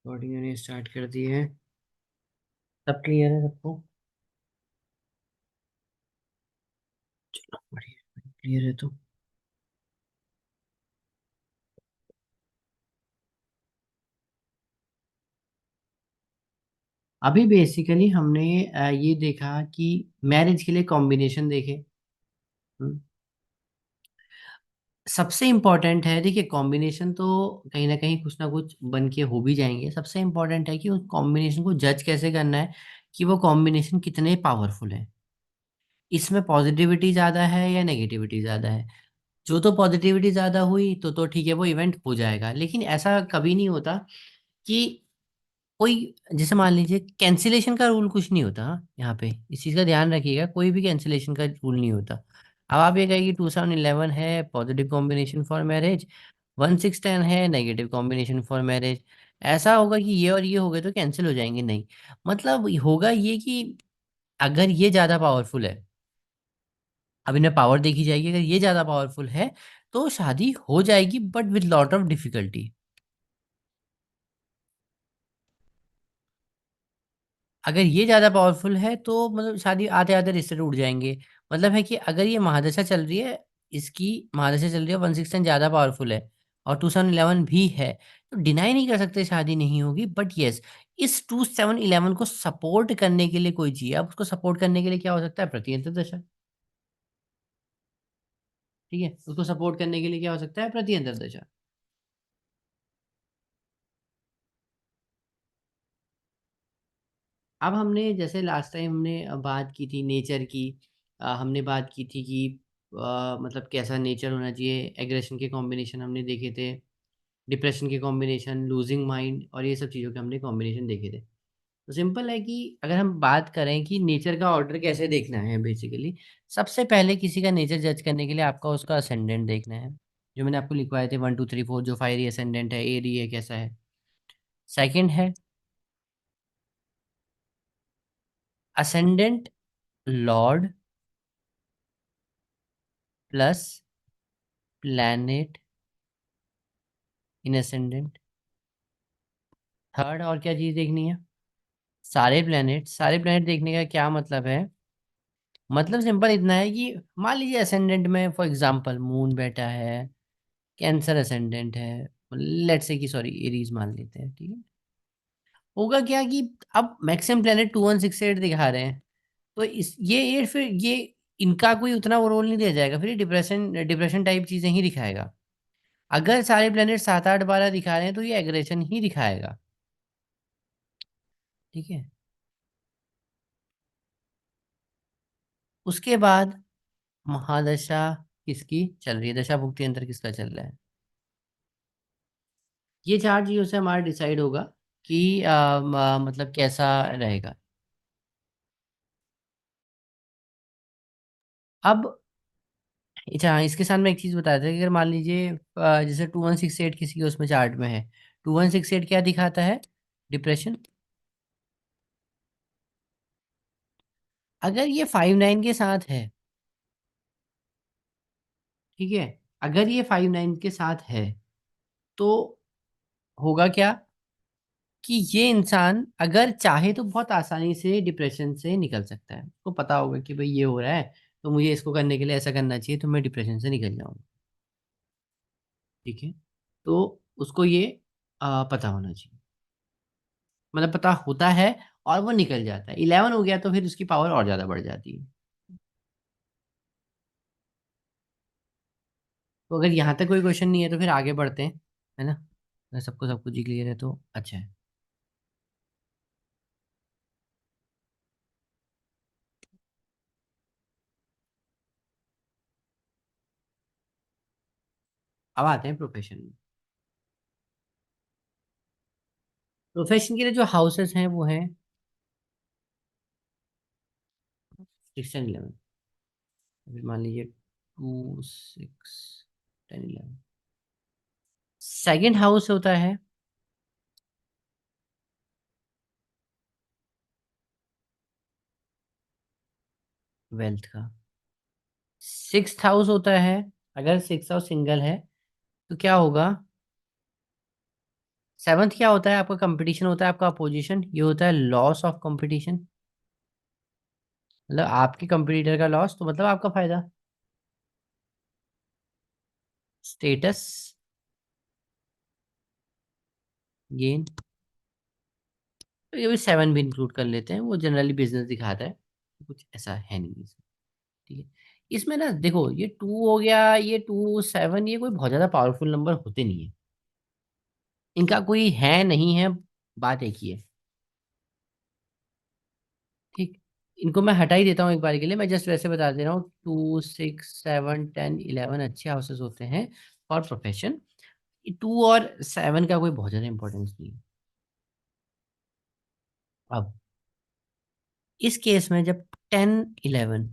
Recording मैंने start कर दी है। सब क्लियर है सबको? चलो बढ़िया, क्लियर है तो। अभी बेसिकली हमने ये देखा कि मैरिज के लिए कॉम्बिनेशन देखे। हम्म, सबसे इम्पोर्टेंट है, देखिए कॉम्बिनेशन तो कहीं ना कुछ बन के हो भी जाएंगे। सबसे इम्पोर्टेंट है कि उस कॉम्बिनेशन को जज कैसे करना है, कि वो कॉम्बिनेशन कितने पावरफुल है। इसमें पॉजिटिविटी ज़्यादा है या नेगेटिविटी ज़्यादा है। जो तो पॉजिटिविटी ज़्यादा हुई तो ठीक है, वो इवेंट हो जाएगा। लेकिन ऐसा कभी नहीं होता कि कोई, जैसे मान लीजिए कैंसिलेशन का रूल कुछ नहीं होता। हाँ, यहाँ पे इस चीज़ का ध्यान रखिएगा, कोई भी कैंसिलेशन का रूल नहीं होता। अब आप ये कहिए कि 2711 है पॉजिटिव कॉम्बिनेशन फॉर मैरिज, 1610 है नेगेटिव कॉम्बिनेशन फॉर मैरिज। ऐसा होगा कि ये और ये हो गए तो कैंसिल हो जाएंगे? नहीं। मतलब होगा ये कि अगर ये ज़्यादा पावरफुल है, अब इन्हें पावर देखी जाएगी, अगर ये ज़्यादा पावरफुल है तो शादी हो जाएगी, but with lot of difficulty. अगर ये ज़्यादा पावरफुल है तो मतलब शादी आते आते रिश्ते टूट जाएंगे। मतलब है कि अगर ये महादशा चल रही है, इसकी महादशा चल रही है, 116 ज़्यादा पावरफुल है और 2711 भी है, तो डिनाई नहीं कर सकते शादी नहीं होगी। बट यस, इस 2711 को सपोर्ट करने के लिए कोई चाहिए। अब उसको सपोर्ट करने के लिए क्या हो सकता है? प्रतियंत्र दशा। ठीक है, उसको सपोर्ट करने के लिए क्या हो सकता है? प्रतियंत्र दशा। अब हमने जैसे लास्ट टाइम हमने बात की थी नेचर की। हमने बात की थी कि मतलब कैसा नेचर होना चाहिए। एग्रेशन के कॉम्बिनेशन हमने देखे थे, डिप्रेशन के कॉम्बिनेशन, लूजिंग माइंड, और ये सब चीज़ों के हमने कॉम्बिनेशन देखे थे। तो सिंपल है कि अगर हम बात करें कि नेचर का ऑर्डर कैसे देखना है, बेसिकली सबसे पहले किसी का नेचर जज करने के लिए आपका उसका असेंडेंट देखना है। जो मैंने आपको लिखवाए थे 1 2 3 4, जो फायरी असेंडेंट है, एरी है, कैसा है। सेकंड है ascendant Lord plus planet in ascendant. Third और क्या चीज देखनी है? सारे प्लैनेट। सारे प्लैनेट देखने का क्या मतलब है? मतलब सिंपल इतना है कि मान लीजिए असेंडेंट में फॉर एग्जांपल मून बैठा है, कैंसर असेंडेंट है, लेट्स से कि सॉरी एरीज मान लेते हैं, ठीक है। होगा क्या कि अब मैक्सिमम प्लैनेट 2168 दिखा रहे हैं, तो इस ये फिर ये इनका कोई उतना वो रोल नहीं दिया जाएगा, फिर डिप्रेशन डिप्रेशन टाइप चीजें ही दिखाएगा। अगर सारे प्लैनेट 7 8 12 दिखा रहे हैं तो ये एग्रेशन ही दिखाएगा। ठीक है। उसके बाद महादशा किसकी चल रही है, दशा भुक्ति अंतर किसका चल रहा है। ये चार चीजों से हमारा डिसाइड होगा कि मतलब कैसा रहेगा। अब अच्छा, इसके साथ में एक चीज बता दें कि अगर मान लीजिए जैसे 2168 किसी के उसमें चार्ट में है, 2168 क्या दिखाता है? डिप्रेशन। अगर ये 59 के साथ है, ठीक है, अगर ये 59 के साथ है तो होगा क्या कि ये इंसान अगर चाहे तो बहुत आसानी से डिप्रेशन से निकल सकता है। उसको पता होगा कि भाई ये हो रहा है, तो मुझे इसको करने के लिए ऐसा करना चाहिए, तो मैं डिप्रेशन से निकल जाऊंगा। ठीक है। तो उसको ये पता होना चाहिए, मतलब पता होता है, और वो निकल जाता है। 11 हो गया तो फिर उसकी पावर और ज़्यादा बढ़ जाती है। तो अगर यहाँ तक कोई क्वेश्चन नहीं है तो फिर आगे बढ़ते हैं, है ना। अगर सबको सब कुछ ही क्लियर है तो अच्छा है। अब आते हैं प्रोफेशन में। प्रोफेशन के लिए जो हाउसेस हैं वो हैं 6 and 11। फिर मान लीजिए 2 6 10 11। सेकंड हाउस होता है वेल्थ का। सिक्स्थ हाउस होता है, अगर सिक्स हाउस सिंगल है तो क्या होगा? सेवन्थ क्या होता है आपका? कंपटीशन होता है, आपका अपोजिशन, ये होता है लॉस ऑफ कंपटीशन। मतलब आपके कंपटीटर का लॉस तो मतलब आपका फायदा। स्टेटस गेन, ये भी सेवन भी इंक्लूड कर लेते हैं, वो जनरली बिजनेस दिखाता है, कुछ ऐसा है नहीं इसमें। ठीक है। इसमें ना देखो, ये टू हो गया, ये टू सेवन, ये कोई बहुत ज्यादा पावरफुल नंबर होते नहीं है, इनका कोई है नहीं है, बात एक ही है। ठीक। इनको मैं हटा ही देता हूँ एक बार के लिए, मैं जस्ट वैसे बता दे रहा हूँ, 2 6 7 10 11 अच्छे हाउसेस होते हैं और प्रोफेशन। 2 और 7 का कोई बहुत ज़्यादा इंपॉर्टेंस नहीं है। अब इस केस में जब 10 11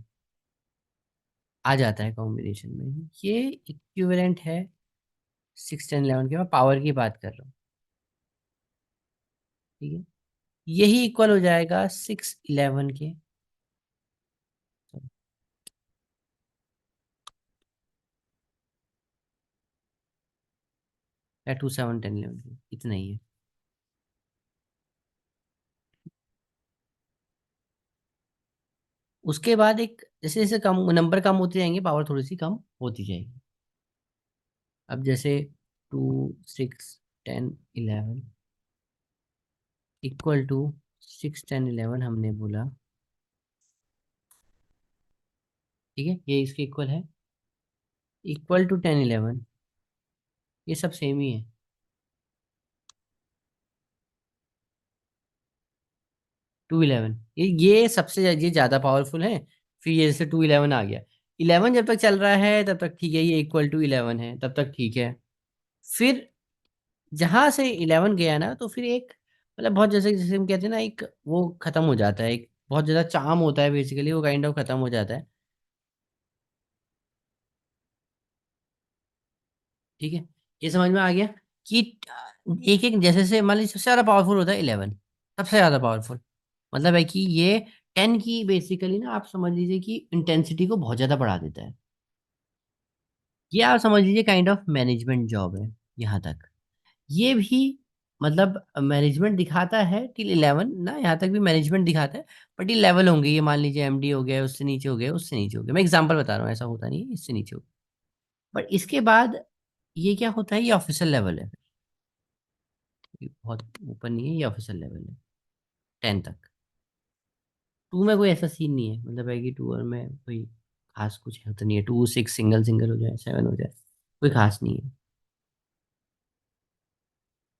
आ जाता है कॉम्बिनेशन में, ये इक्विवेलेंट है 6 10 11 के। मैं पावर की बात कर रहा हूँ। ठीक है। यही इक्वल हो जाएगा 6 11 के, या 2 7 10 11 के, इतना ही है। उसके बाद एक जैसे जैसे कम नंबर कम होते जाएंगे, पावर थोड़ी सी कम होती जाएगी। अब जैसे 2 6 10 11 इक्वल टू 6 10 11 हमने बोला। ठीक है, ये इसके इक्वल है, इक्वल टू 10 11, ये सब सेम ही है। 2 11, ये सबसे ये ज़्यादा पावरफुल है। फिर ये जैसे 2 11 आ गया, 11 जब तक चल रहा है तब तक ठीक है, ये इक्वल टू 11 है तब तक ठीक है। फिर जहां से 11 गया ना, तो फिर एक मतलब बहुत जैसे जैसे हम कहते हैं ना, एक वो खत्म हो जाता है, एक बहुत ज्यादा चार्म होता है बेसिकली, वो काइंड ऑफ खत्म हो जाता है। ठीक है। ये समझ में आ गया कि एक एक जैसे से मान लीजिए सबसे ज्यादा पावरफुल होता है 11, सबसे ज्यादा पावरफुल। मतलब है कि ये 10 की बेसिकली ना, आप समझ लीजिए कि इंटेंसिटी को बहुत ज्यादा बढ़ा देता है। ये आप समझ लीजिए काइंड ऑफ मैनेजमेंट जॉब है यहाँ तक। ये भी मतलब मैनेजमेंट दिखाता है टिल 11 ना, यहाँ तक भी मैनेजमेंट दिखाता है। बट ये लेवल होंगे, ये मान लीजिए एमडी हो गया, उससे नीचे हो गया, उससे नीचे हो गया, मैं एग्जांपल बता रहा हूँ, ऐसा होता नहीं है, इससे नीचे हो गया। बट इसके बाद ये क्या होता है, ये ऑफिसर लेवल है। ये बहुत ऊपर नहीं है, ये ऑफिसर लेवल है 10 तक। टू में कोई ऐसा सीन नहीं है, मतलब है कि टू और में कोई खास कुछ होता नहीं है, 2 6 सिंगल सिंगल हो जाए, 7 हो जाए, कोई खास नहीं है।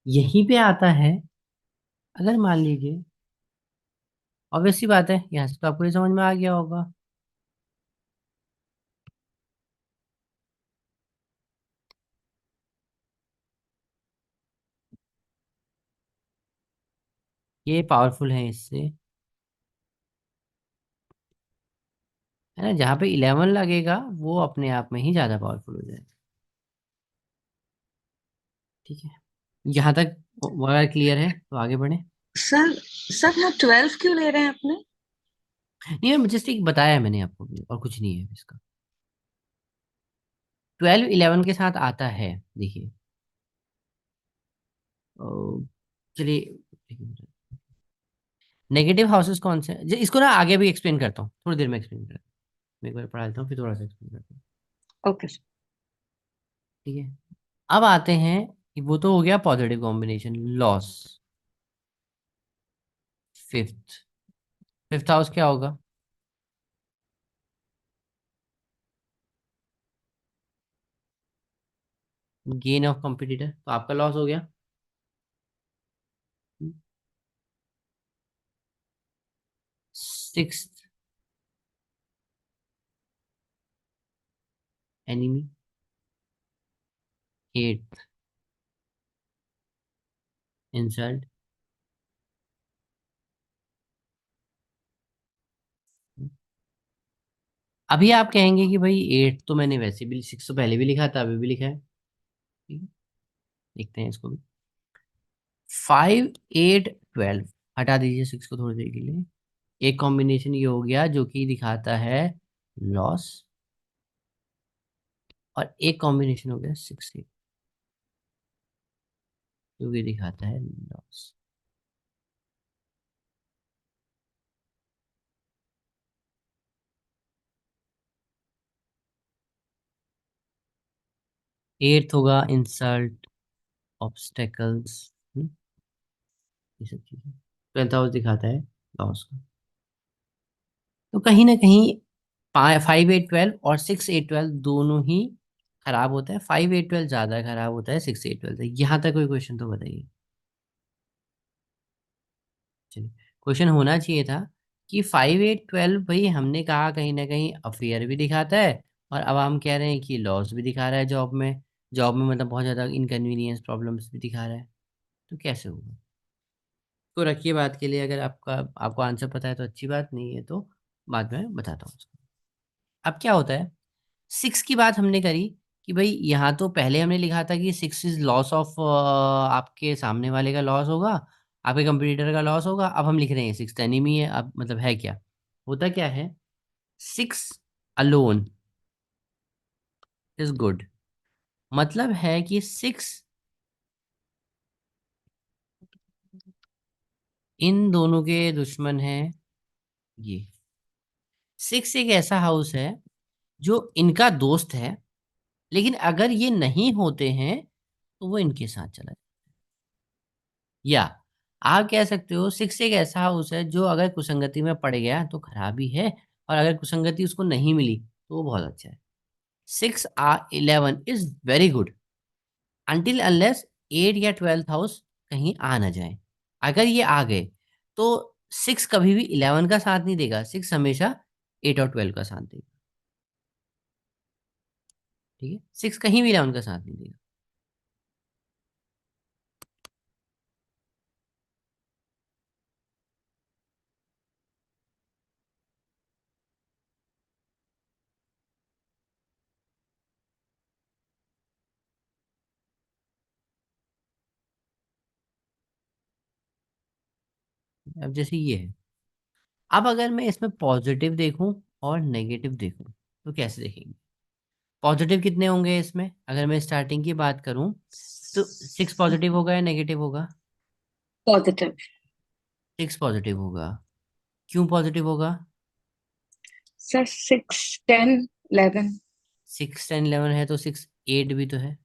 यहीं पे आता है, अगर मान लीजिए, ऑब्वियस सी बात है, यहाँ से तो आपको ये समझ में आ गया होगा। ये पावरफुल है इससे, है ना, जहाँ पे 11 लगेगा वो अपने आप में ही ज्यादा पावरफुल हो जाएगा। ठीक है। यहाँ तक अगर क्लियर है तो आगे बढ़े। सर सर यहाँ 12 क्यों ले रहे हैं अपने? नहीं, मैं जस्ट एक बताया है मैंने आपको भी, और कुछ नहीं है इसका। 12 11 के साथ आता है, देखिए। अ, चलिए, नेगेटिव हाउसेस कौन से हैं? इसको ना आगे भी एक्सप्लेन करता हूँ, थोड़ी देर में एक्सप्लेन करता हूँ। मैं एक बार पढ़ा देता हूँ, फिर थोड़ा सा एक्सप्लेन करता हूँ। Okay sir. ठीक है। अब आते हैं कि वो तो हो गया positive combination, loss. Fifth, fifth house क्या होगा? गेन ऑफ कॉम्पिटिटर, तो आपका लॉस हो गया। Six, enemy. Eight, insult. अभी आप कहेंगे कि भाई 8 तो मैंने वैसे भी, 6 तो पहले भी लिखा था, अभी भी लिखा है। ठीक है, देखते हैं इसको भी। 5 8 12, हटा दीजिए 6 को थोड़ी देर के लिए। एक कॉम्बिनेशन ये हो गया जो कि दिखाता है लॉस, और एक कॉम्बिनेशन हो गया 6 8। जो कि दिखाता है लॉस। 8th होगा इंसल्ट, ऑब्स्टेकल्स, ये सब चीजें। 12th हाउस दिखाता है लॉस का। तो कहीं ना कहीं 5 8 12 और 6 8 12 दोनों ही खराब होता है। 5 8 12 ज्यादा खराब होता है 6 8 12 से। यहाँ तक कोई क्वेश्चन तो बताइए। चलिए, क्वेश्चन होना चाहिए था कि 5 8 12 भाई हमने कहा कहीं ना कहीं अफेयर भी दिखाता है, और अब हम कह रहे हैं कि लॉस भी दिखा रहा है जॉब में। जॉब में मतलब बहुत ज़्यादा इनकन्वीनियंस प्रॉब्लम्स भी दिखा रहा है। तो कैसे होगा? तो रखिए बात के लिए, अगर आपको आंसर पता है तो अच्छी बात, नहीं है तो बाद में बताता हूँ उसको। अब क्या होता है, 6 की बात हमने करी कि भाई यहाँ तो पहले हमने लिखा था कि 6 इज लॉस ऑफ, आपके सामने वाले का लॉस होगा, आपके कंप्यूटर का लॉस होगा। अब हम लिख रहे हैं 6 एनिमी है। अब मतलब है क्या, होता क्या है, 6 अलोन इज गुड। मतलब है कि 6 इन दोनों के दुश्मन है। ये 6 एक ऐसा हाउस है जो इनका दोस्त है, लेकिन अगर ये नहीं होते हैं तो वो इनके साथ चला जाए। या आप कह सकते हो 6 एक ऐसा हाउस है जो अगर कुसंगति में पड़ गया तो खराबी है, और अगर कुसंगति उसको नहीं मिली तो वो बहुत अच्छा है। 6 11 is very good until unless 8 या 12th हाउस कहीं आ ना जाए। अगर ये आ गए तो 6 कभी भी 11 का साथ नहीं देगा, 6 हमेशा 8 और 12 का साथ देगा। ठीक है, 6 कहीं भी 11 का साथ नहीं देगा। अब जैसे ये है, अब अगर मैं इसमें पॉजिटिव देखूं और नेगेटिव देखूं तो कैसे देखेंगे? पॉजिटिव कितने होंगे इसमें, अगर मैं स्टार्टिंग की बात करूं तो 6 पॉजिटिव होगा या नेगेटिव होगा? पॉजिटिव। 6 पॉजिटिव होगा। क्यों पॉजिटिव होगा? सर 6 10 11। 6 10 11 है तो 6 8 भी तो है।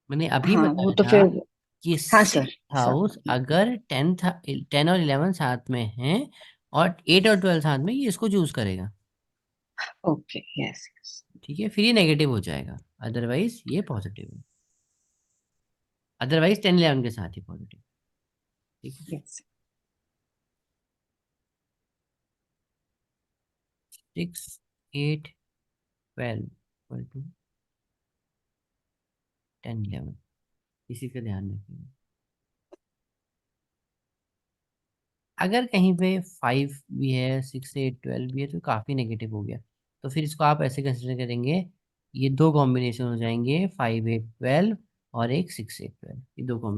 मैंने अभी हाँ वो बताया तो था फिर। कि हाँ 6 सर। House sir. अगर 10 और 11 साथ में हैं और 8 और 12 साथ में, ये इसको चूज करेगा। Okay yes yes. ठीक है, फिर ये नेगेटिव हो जाएगा, अदरवाइज ये पॉजिटिव है। अदरवाइज 10 11 के साथ ही पॉजिटिव। ठीक है, यस। 6 8 12 equal to 10 11। इसी का ध्यान रखिए। अगर कहीं पे 5 भी है, 6 8 12 भी है तो काफ़ी नेगेटिव हो गया। तो फिर इसको आप ऐसे कंसिडर करेंगे, ये दो कॉम्बिनेशन हो जाएंगे, 5 8 12 और एक 6 8 12, ये दो कॉम्बिनेशन।